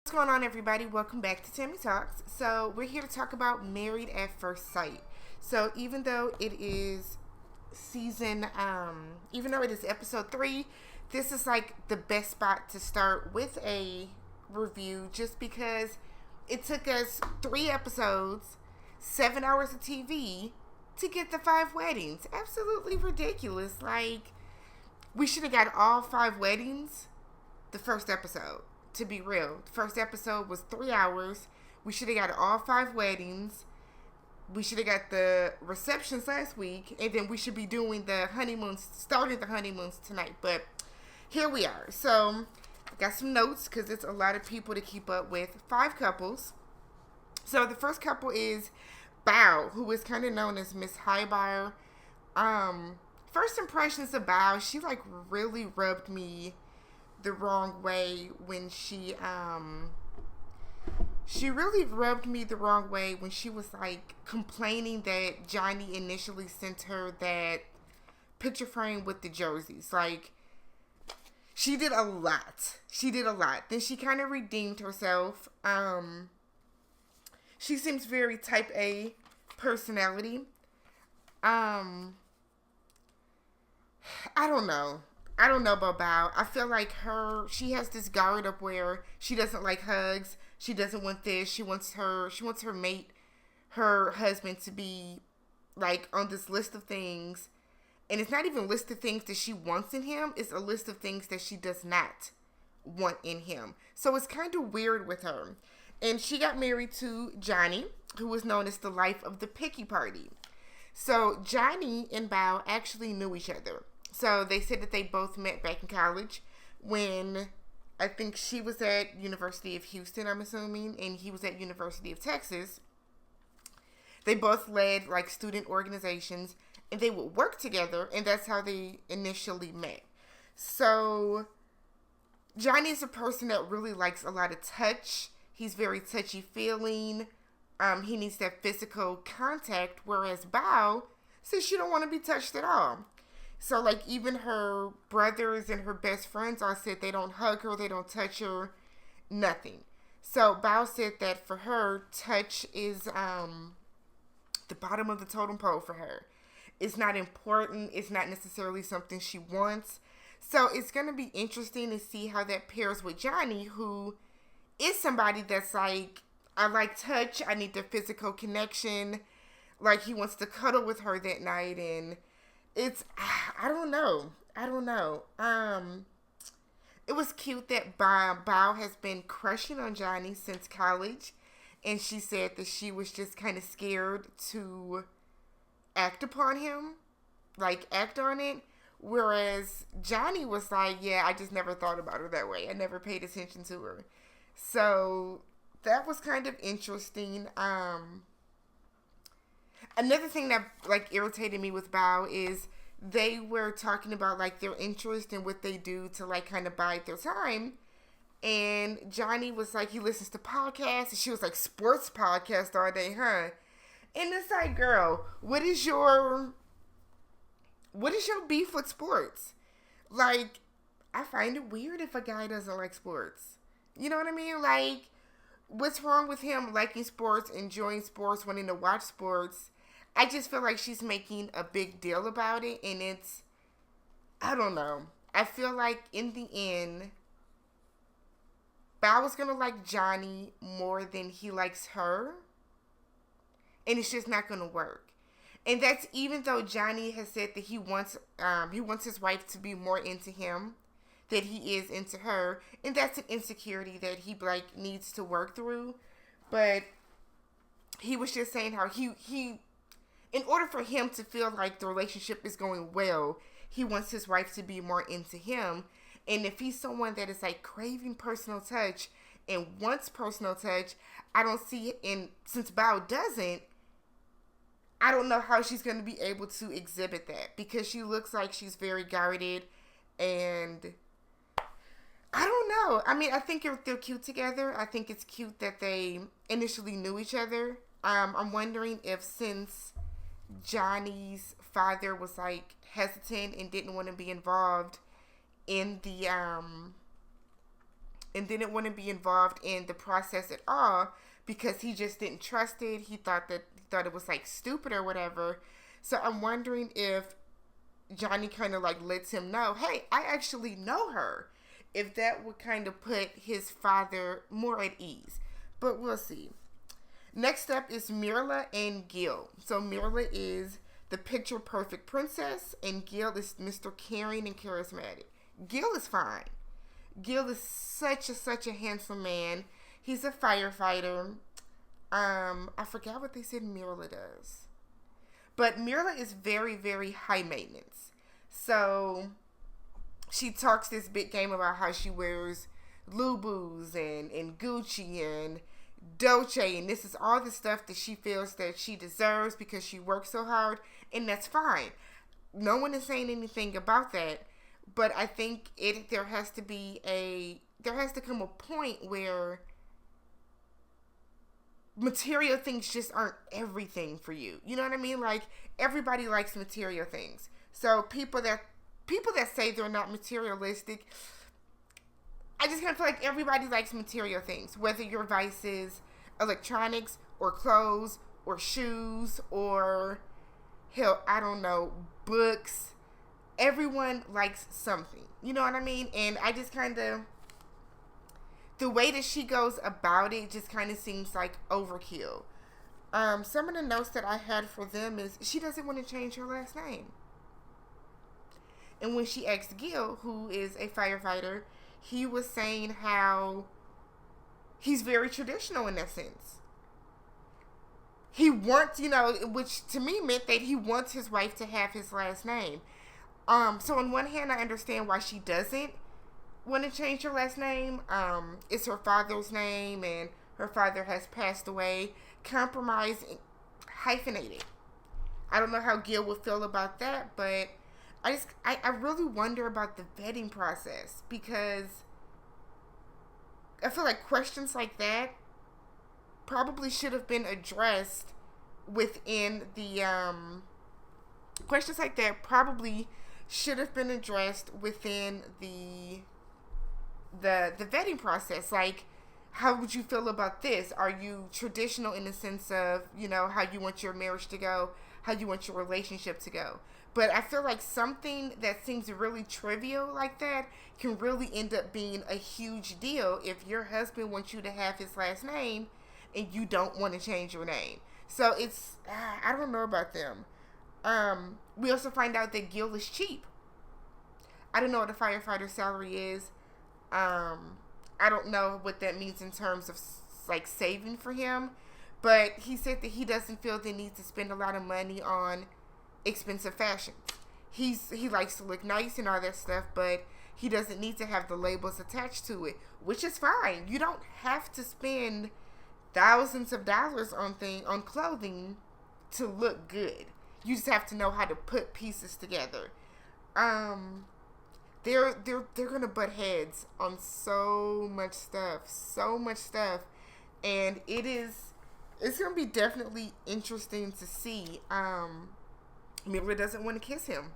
What's going on, everybody? Welcome back to Tammy Talks. So, we're here to talk about Married at First Sight. So, even though it is episode 3, this is like the best spot to start with a review just because it took us 3 episodes, 7 hours of TV to get the 5 weddings. Absolutely ridiculous. Like, we should have got all 5 weddings the first episode. To be real, the first episode was 3 hours. We should have got all 5 weddings. We should have got the receptions last week, and then we should be doing the honeymoons, starting the honeymoons tonight. But here we are. So I got some notes because it's a lot of people to keep up with. 5 couples. So the first couple is Bao, who is kind of known as Miss Highbar. First impressions of Bao, she like really rubbed me the wrong way when she really rubbed me the wrong way when she was like complaining that Johnny initially sent her that picture frame with the jerseys. Like, she did a lot. Then she kind of redeemed herself. She seems very type A personality. I don't know. I don't know about Bao. I feel like she has this guard up where she doesn't like hugs. She doesn't want this. She wants her mate, her husband, to be like on this list of things. And it's not even a list of things that she wants in him. It's a list of things that she does not want in him. So it's kind of weird with her. And she got married to Johnny, who was known as the life of the picky party. So Johnny and Bao actually knew each other. So they said that they both met back in college when I think she was at University of Houston, I'm assuming, and he was at University of Texas. They both led like student organizations, and they would work together, and that's how they initially met. So Johnny is a person that really likes a lot of touch. He's very touchy-feeling. He needs that physical contact, whereas Bao says she don't want to be touched at all. So, like, even her brothers and her best friends all said they don't hug her, they don't touch her, nothing. So, Bao said that for her, touch is the bottom of the totem pole for her. It's not important. It's not necessarily something she wants. So, it's going to be interesting to see how that pairs with Johnny, who is somebody that's like, I like touch, I need the physical connection. Like, he wants to cuddle with her that night, and I don't know. It was cute that Bao has been crushing on Johnny since college, and she said that she was just kind of scared to act upon him, like act on it. Whereas Johnny was like, yeah, I just never thought about her that way. I never paid attention to her. So that was kind of interesting. Another thing that like irritated me with Bao is they were talking about like their interest in what they do to like kind of bide their time. And Johnny was like, he listens to podcasts, and she was like, sports podcast all day, huh? And it's like, girl, what is your beef with sports? Like, I find it weird if a guy doesn't like sports. You know what I mean? Like, what's wrong with him liking sports, enjoying sports, wanting to watch sports? I just feel like she's making a big deal about it, and I don't know. I feel like in the end, Bao was going to like Johnny more than he likes her, and it's just not going to work. And that's even though Johnny has said that he wants his wife to be more into him that he is into her, and that's an insecurity that he like needs to work through. But he was just saying how he in order for him to feel like the relationship is going well, he wants his wife to be more into him. And if he's someone that is like craving personal touch and wants personal touch, I don't see it. And since Bao doesn't, I don't know how she's going to be able to exhibit that, because she looks like she's very guarded, and I don't know. I mean, I think they're cute together. I think it's cute that they initially knew each other. I'm wondering if since Johnny's father was like hesitant and didn't want to be involved in the and didn't want to be involved in the process at all because he just didn't trust it. He thought it was like stupid or whatever. So I'm wondering if Johnny kind of like lets him know, hey, I actually know her. If that would kind of put his father more at ease. But we'll see. Next up is Mirla and Gil. So Mirla is the picture perfect princess, and Gil is Mr. Caring and charismatic. Gil is fine. Gil is such a handsome man. He's a firefighter. I forgot what they said Mirla does. But Mirla is very, very high maintenance. So she talks this big game about how she wears Lubus and Gucci and Dolce, and this is all the stuff that she feels that she deserves because she works so hard, and that's fine. No one is saying anything about that, but I think there has to come a point where material things just aren't everything for you. You know what I mean? Like, everybody likes material things. So people that say they're not materialistic, I just kind of feel like everybody likes material things, whether your vice is electronics or clothes or shoes or, hell, I don't know, books. Everyone likes something. You know what I mean? And I just kind of, the way that she goes about it just kind of seems like overkill. Some of the notes that I had for them is she doesn't want to change her last name. And when she asked Gil, who is a firefighter, he was saying how he's very traditional in that sense. He wants, which to me meant that he wants his wife to have his last name. So on one hand, I understand why she doesn't want to change her last name. It's her father's name, and her father has passed away. Compromise, hyphenated. I don't know how Gil would feel about that, but I really wonder about the vetting process, because I feel like questions like that probably should have been addressed within the vetting process. Like, how would you feel about this? Are you traditional in the sense of, how you want your marriage to go, how you want your relationship to go? But I feel like something that seems really trivial like that can really end up being a huge deal if your husband wants you to have his last name and you don't want to change your name. So it's, I don't know about them. We also find out that Gil is cheap. I don't know what a firefighter salary is. I don't know what that means in terms of like saving for him. But he said that he doesn't feel the need to spend a lot of money on expensive fashion. He likes to look nice and all that stuff, but he doesn't need to have the labels attached to it, which is fine. You don't have to spend thousands of dollars on clothing to look good. You just have to know how to put pieces together. They're gonna butt heads on so much stuff, and it's gonna be definitely interesting to see. Mirla doesn't want to kiss him.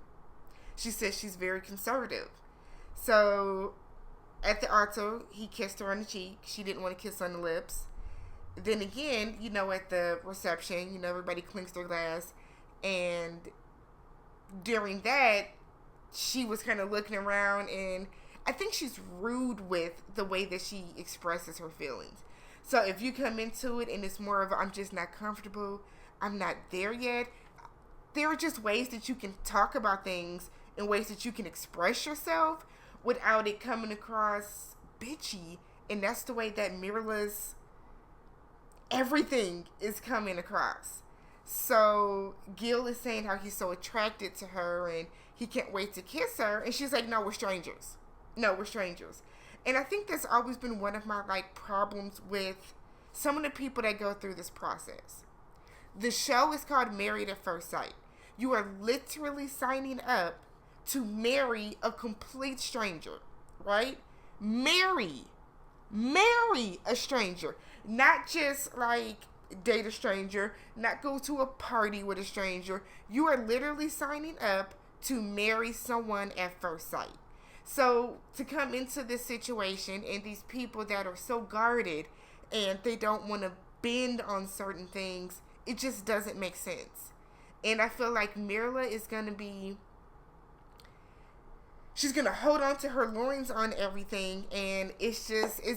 She says she's very conservative. So at the altar, he kissed her on the cheek. She didn't want to kiss on the lips. Then again, at the reception, everybody clinks their glass. And during that, she was kind of looking around, and I think she's rude with the way that she expresses her feelings. So if you come into it and it's more of I'm just not comfortable, I'm not there yet, there are just ways that you can talk about things and ways that you can express yourself without it coming across bitchy. And that's the way that Mirla's everything is coming across. So Gil is saying how he's so attracted to her and he can't wait to kiss her. And she's like, no, we're strangers. And I think that's always been one of my problems with some of the people that go through this process. The show is called Married at First Sight. You are literally signing up to marry a complete stranger, right? Marry a stranger. Not just date a stranger, not go to a party with a stranger. You are literally signing up to marry someone at first sight. So to come into this situation and these people that are so guarded and they don't want to bend on certain things, it just doesn't make sense. And I feel like Mirla is going to be, she's going to hold on to her loins on everything, and it's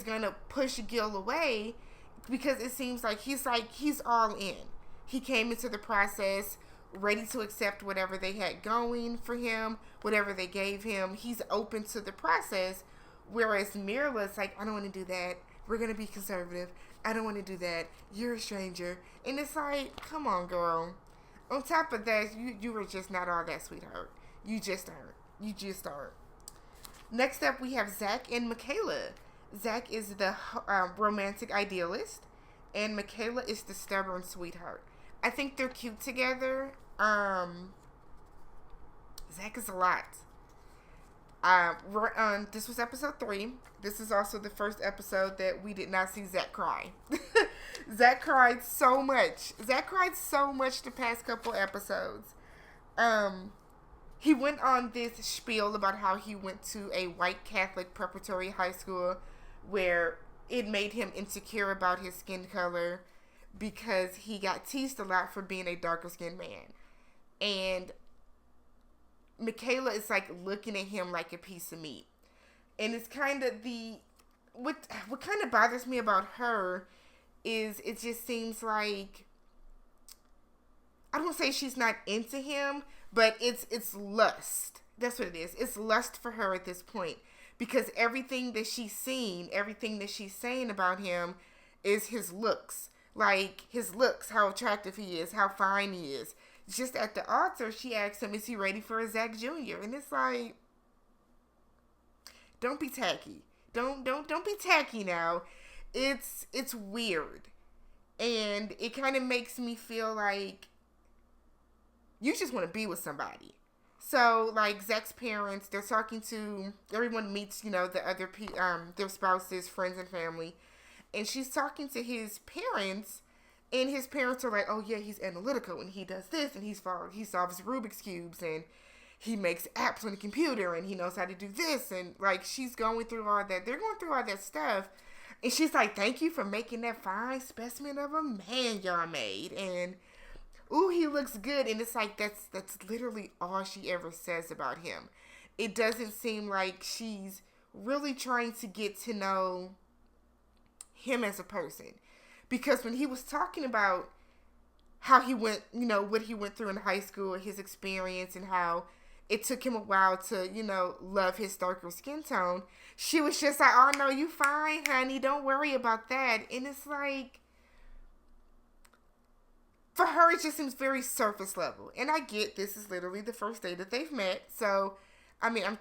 going to push Gil away because it seems like he's all in. He came into the process ready to accept whatever they had going for him, whatever they gave him. He's open to the process. Whereas Mirla's like, I don't want to do that. We're going to be conservative. I don't want to do that. You're a stranger. And it's like, come on, girl. On top of that, you were just not all that, sweetheart. You just aren't. You just aren't. Next up, we have Zach and Michaela. Zach is the romantic idealist, and Michaela is the stubborn sweetheart. I think they're cute together. Zach is a lot. This was episode 3. This is also the first episode that we did not see Zach cry. Zach cried so much. Zach cried so much the past couple episodes. He went on this spiel about how he went to a white Catholic preparatory high school where it made him insecure about his skin color because he got teased a lot for being a darker skinned man. And Michaela is like looking at him like a piece of meat. And it's kind of what kind of bothers me about her is it just seems like, I don't say she's not into him, but it's lust. That's what it is. It's lust for her at this point. Because everything that she's seen, everything that she's saying about him is his looks. Like, his looks, how attractive he is, how fine he is. Just at the altar, she asked him, is he ready for a Zach Jr.? And it's like, don't be tacky. Don't be tacky now. It's weird. And it kind of makes me feel like you just want to be with somebody. So, like, Zach's parents, they're talking to, everyone meets, the other, their spouses, friends, and family. And she's talking to his parents, and his parents are like, oh, yeah, he's analytical, and he does this, and he solves Rubik's Cubes, and he makes apps on the computer, and he knows how to do this, and, like, she's going through all that. They're going through all that stuff, and she's like, thank you for making that fine specimen of a man y'all made, and ooh, he looks good. And it's like, that's literally all she ever says about him. It doesn't seem like she's really trying to get to know him as a person. Because when he was talking about how he went, what he went through in high school, his experience, and how it took him a while to, love his darker skin tone, she was just like, oh, no, you fine, honey. Don't worry about that. And it's like, for her, it just seems very surface level. And I get this is literally the first day that they've met. So, I mean, I'm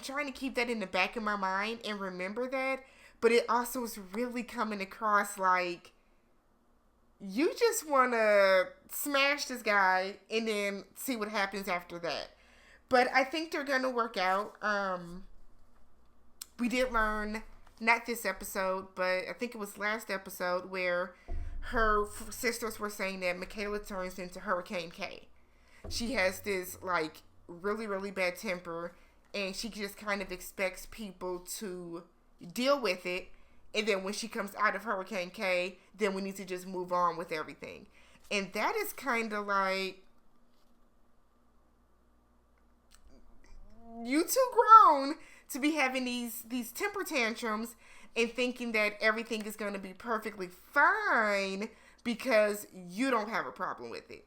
trying to keep that in the back of my mind and remember that. But it also is really coming across like you just want to smash this guy and then see what happens after that. But I think they're going to work out. We did learn, not this episode, but I think it was last episode where her sisters were saying that Michaela turns into Hurricane K. She has this, like, really, really bad temper, and she just kind of expects people to deal with it, and then when she comes out of Hurricane K, then we need to just move on with everything. And that is kind of like, you too grown to be having these temper tantrums and thinking that everything is going to be perfectly fine because you don't have a problem with it.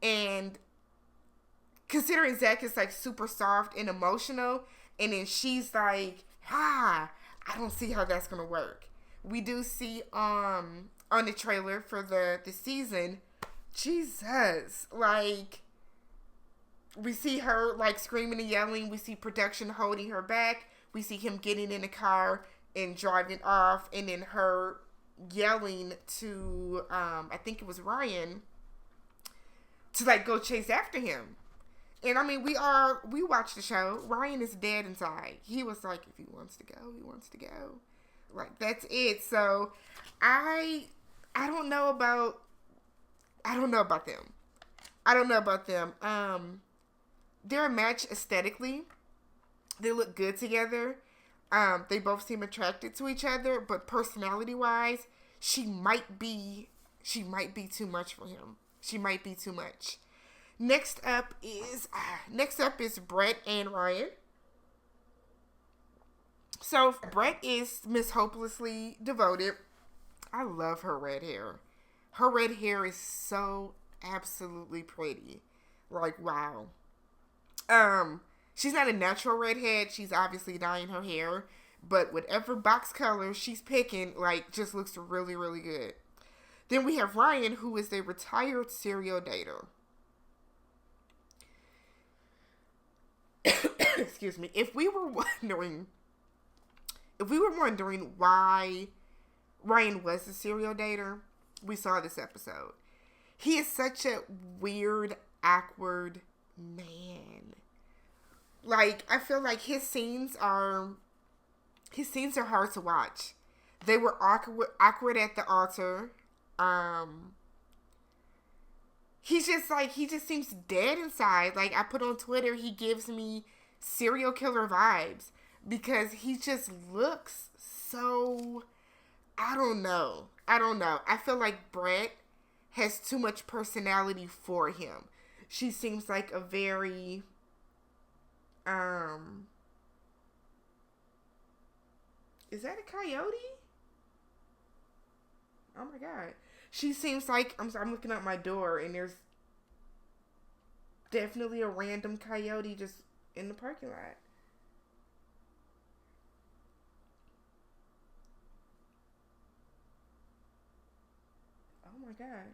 And considering Zach is like super soft and emotional, and then she's like, I don't see how that's going to work. We do see on the trailer for the season, Jesus, like, we see her like screaming and yelling. We see production holding her back. We see him getting in the car and driving off, and then her yelling to, I think it was Ryan, to like go chase after him. And I mean, we watched the show. Ryan is dead inside. He was like, if he wants to go, he wants to go. Like, that's it. So I don't know about them. I don't know about them. Their match aesthetically They look good together. They both seem attracted to each other, but personality wise, she might be too much for him. She might be too much. Next up is Brett and Ryan. So Brett is Miss Hopelessly Devoted. I love her red hair. Her red hair is so absolutely pretty. Like, wow. She's not a natural redhead. She's obviously dyeing her hair. But whatever box color she's picking, like, just looks really, really good. Then we have Ryan, who is a retired serial dater. Excuse me. If we were wondering why Ryan was a serial dater, we saw this episode. He is such a weird, awkward man. Like, I feel like his scenes are hard to watch. They were awkward at the altar. He just seems dead inside. Like, I put on Twitter, he gives me serial killer vibes because he just looks so, I don't know. I feel like Brett has too much personality for him. She seems like a very, is that a coyote? Oh my God. She seems like, I'm looking at my door and there's definitely a random coyote just in the parking lot. Oh my God.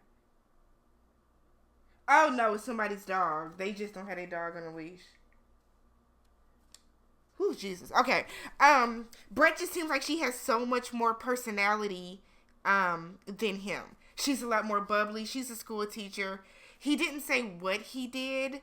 Oh no, it's somebody's dog. They just don't have their dog on a leash. Who's Jesus? Okay. Brett just seems like she has so much more personality than him. She's a lot more bubbly. She's a school teacher. He didn't say what he did,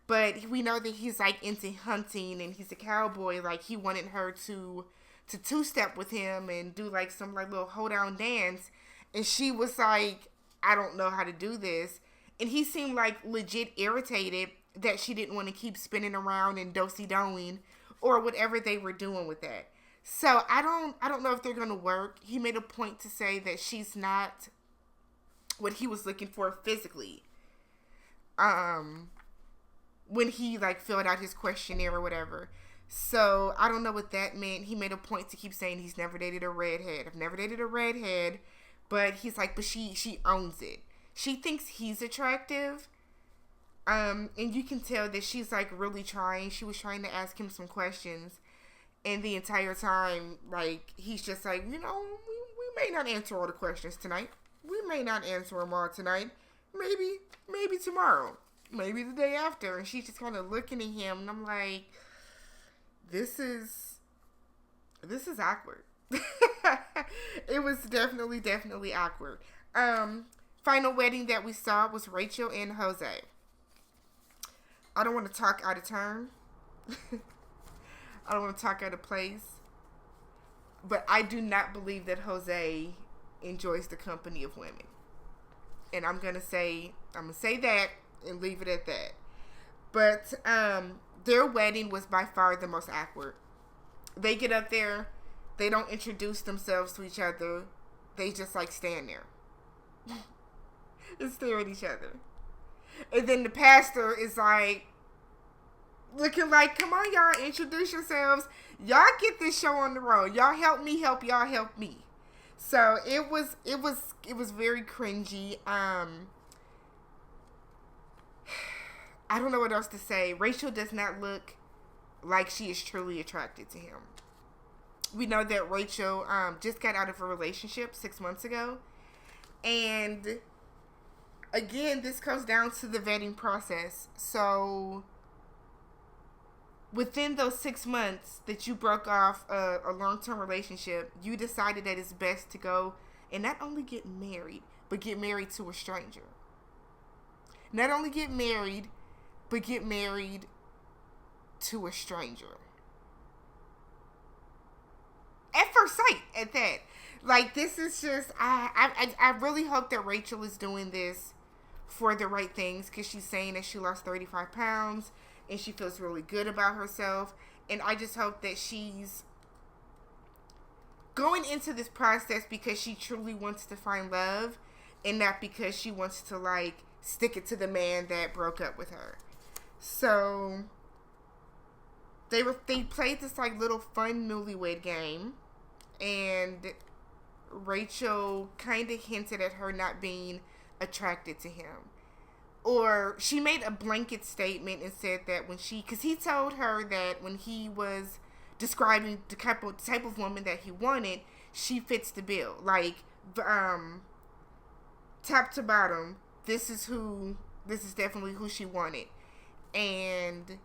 but we know that he's like into hunting and he's a cowboy. Like, he wanted her to two-step with him and do like some like little hold down dance. And she was like, I don't know how to do this. And he seemed like legit irritated that she didn't want to keep spinning around and do-si-doing or whatever they were doing with that. So I don't know if they're gonna work. He made a point to say that she's not what he was looking for physically. When he like filled out his questionnaire or whatever. So I don't know what that meant. He made a point to keep saying he's never dated a redhead. I've never dated a redhead, but he's like, but she owns it. She thinks he's attractive. And you can tell that she's like really trying. She was trying to ask him some questions. And the entire time, like, he's just like, we may not answer all the questions tonight. We may not answer them all tonight. Maybe tomorrow. Maybe the day after. And she's just kind of looking at him. And I'm like, this is awkward. It was definitely awkward. Final wedding that we saw was Rachel and Jose. I don't want to talk out of turn. I don't want to talk out of place. But I do not believe that Jose enjoys the company of women. And I'm going to say that and leave it at that. But their wedding was by far the most awkward. They get up there. They don't introduce themselves to each other. They just like stand there and stare at each other. And then the pastor is like, looking like, come on, y'all, introduce yourselves. Y'all get this show on the road. Y'all help me help y'all help me. So it was very cringy. I don't know what else to say. Rachel does not look like she is truly attracted to him. We know that Rachel just got out of a relationship 6 months ago. And again, this comes down to the vetting process. So within those 6 months that you broke off a long-term relationship, you decided that it's best to go and not only get married, but get married to a stranger. Not only get married, but get married to a stranger. At first sight, at that. Like, this is just, I really hope that Rachel is doing this for the right things, because she's saying that she lost 35 pounds and she feels really good about herself. And I just hope that she's going into this process because she truly wants to find love and not because she wants to, like, stick it to the man that broke up with her. So they played this, like, little fun newlywed game, and Rachel kind of hinted at her not being attracted to him. Or she made a blanket statement and said that because he told her that when he was describing the type of woman that he wanted, she fits the bill. Like, top to bottom, this is definitely who she wanted. And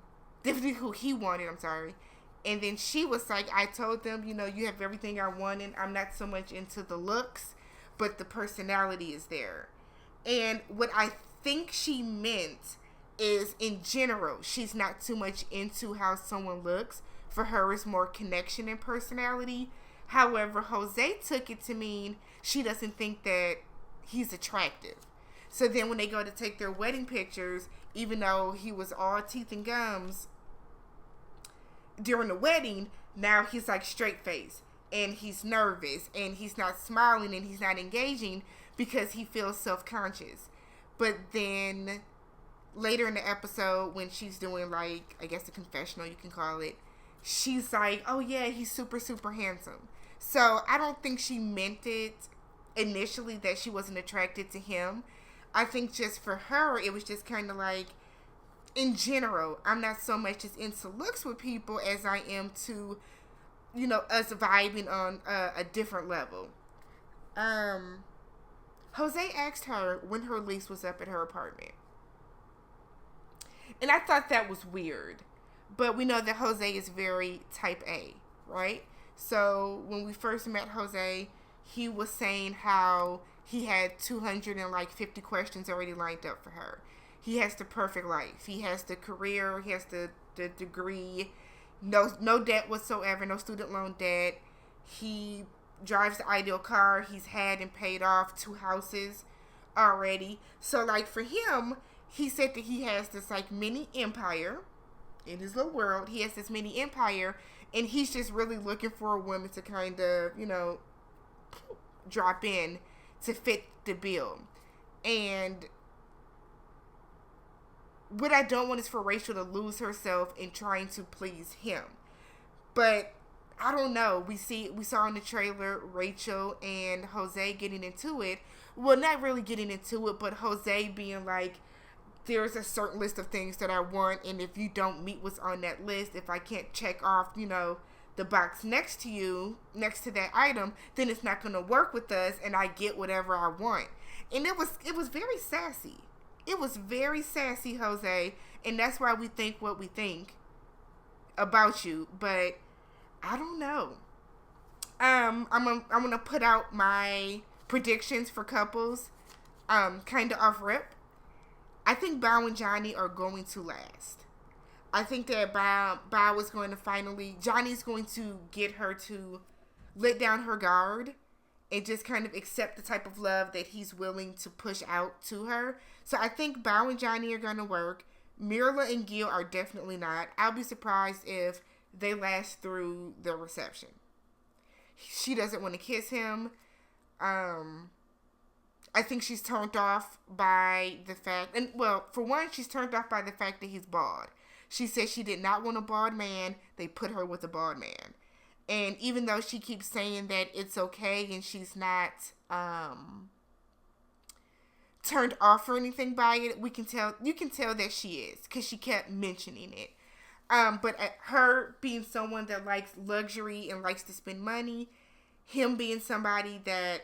definitely who he wanted, I'm sorry. And then she was like, I told them, you have everything I wanted. I'm not so much into the looks, but the personality is there. And what I think she meant is, in general, she's not too much into how someone looks. For her, it's more connection and personality. However, Jose took it to mean she doesn't think that he's attractive. So then when they go to take their wedding pictures, even though he was all teeth and gums during the wedding, now he's like straight face, and he's nervous, and he's not smiling, and he's not engaging because he feels self-conscious. But then later in the episode, when she's doing, like, I guess a confessional, you can call it, she's like, oh yeah, he's super, super handsome. So I don't think she meant it initially that she wasn't attracted to him. I think just for her, it was just kind of like, in general, I'm not so much just into looks with people as I am to, us vibing on a different level. Jose asked her when her lease was up at her apartment. And I thought that was weird. But we know that Jose is very type A, right? So when we first met Jose, he was saying how he had 250 questions already lined up for her. He has the perfect life. He has the career. He has the degree. No debt whatsoever. No student loan debt. He drives the ideal car. He's had and paid off 2 houses already. So, like, for him, he said that he has this, like, mini empire in his little world. He has this mini empire, and he's just really looking for a woman to kind of, drop in to fit the bill. And what I don't want is for Rachel to lose herself in trying to please him. But I don't know. We saw in the trailer Rachel and Jose getting into it. Well, not really getting into it, but Jose being like, there's a certain list of things that I want, and if you don't meet what's on that list, if I can't check off, the box next to that item, then it's not going to work with us, and I get whatever I want. And it was very sassy. It was very sassy, Jose, and that's why we think what we think about you. But I don't know. I'm gonna put out my predictions for couples, kind of off rip. I think Bao and Johnny are going to last. I think that Bao is going to Johnny's going to get her to let down her guard and just kind of accept the type of love that he's willing to push out to her. So I think Bao and Johnny are going to work. Mirla and Gil are definitely not. I'll be surprised if they last through the reception. She doesn't want to kiss him. I think she's turned off by the fact, for one, she's turned off by the fact that he's bald. She said she did not want a bald man. They put her with a bald man. And even though she keeps saying that it's okay and she's not turned off or anything by it, you can tell that she is, because she kept mentioning it. But her being someone that likes luxury and likes to spend money, him being somebody that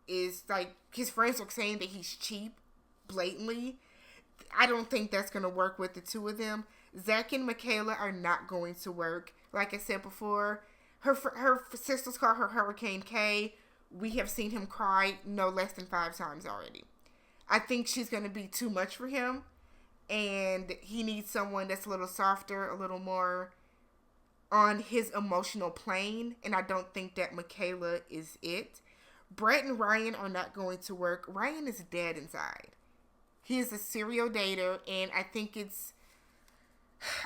is like, his friends are saying that he's cheap, blatantly. I don't think that's going to work with the two of them. Zach and Michaela are not going to work. Like I said before, her sisters call her Hurricane K. We have seen him cry no less than 5 times already. I think she's going to be too much for him. And he needs someone that's a little softer, a little more on his emotional plane. And I don't think that Michaela is it. Brett and Ryan are not going to work. Ryan is dead inside. He is a serial dater, and I think it's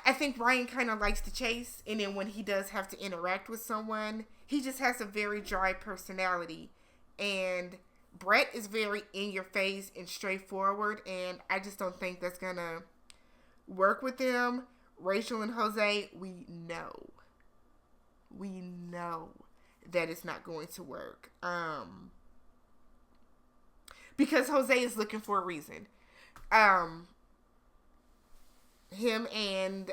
I think Ryan kind of likes to chase, and then when he does have to interact with someone, he just has a very dry personality. And Brett is very in your face and straightforward, and I just don't think that's gonna work with them. Rachel and Jose, we know that it's not going to work. Because Jose is looking for a reason. Him and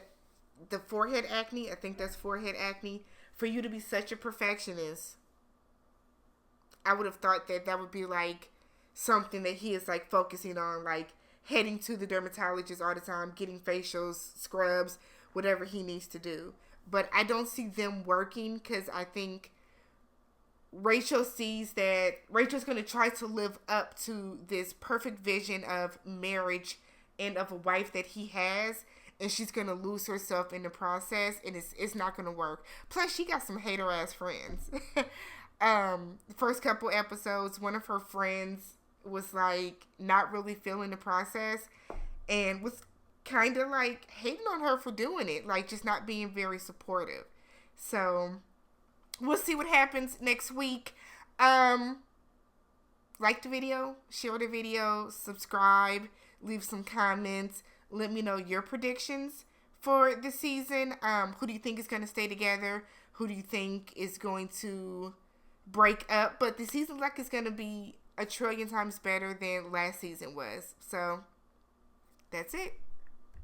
the forehead acne, I think that's forehead acne. For you to be such a perfectionist, I would have thought that that would be like something that he is like focusing on, like heading to the dermatologist all the time, getting facials, scrubs, whatever he needs to do. But I don't see them working because I think Rachel sees that Rachel's going to try to live up to this perfect vision of marriage and of a wife that he has, and she's going to lose herself in the process, and it's not going to work. Plus, she got some hater ass friends. The first couple episodes, one of her friends was like not really feeling the process and was kind of like hating on her for doing it, like just not being very supportive. So we'll see what happens next week. Like the video, share the video, subscribe, leave some comments. Let me know your predictions for the season. Who do you think is going to stay together? Who do you think is going to break up? But the season like is going to be a trillion times better than last season was. So that's it.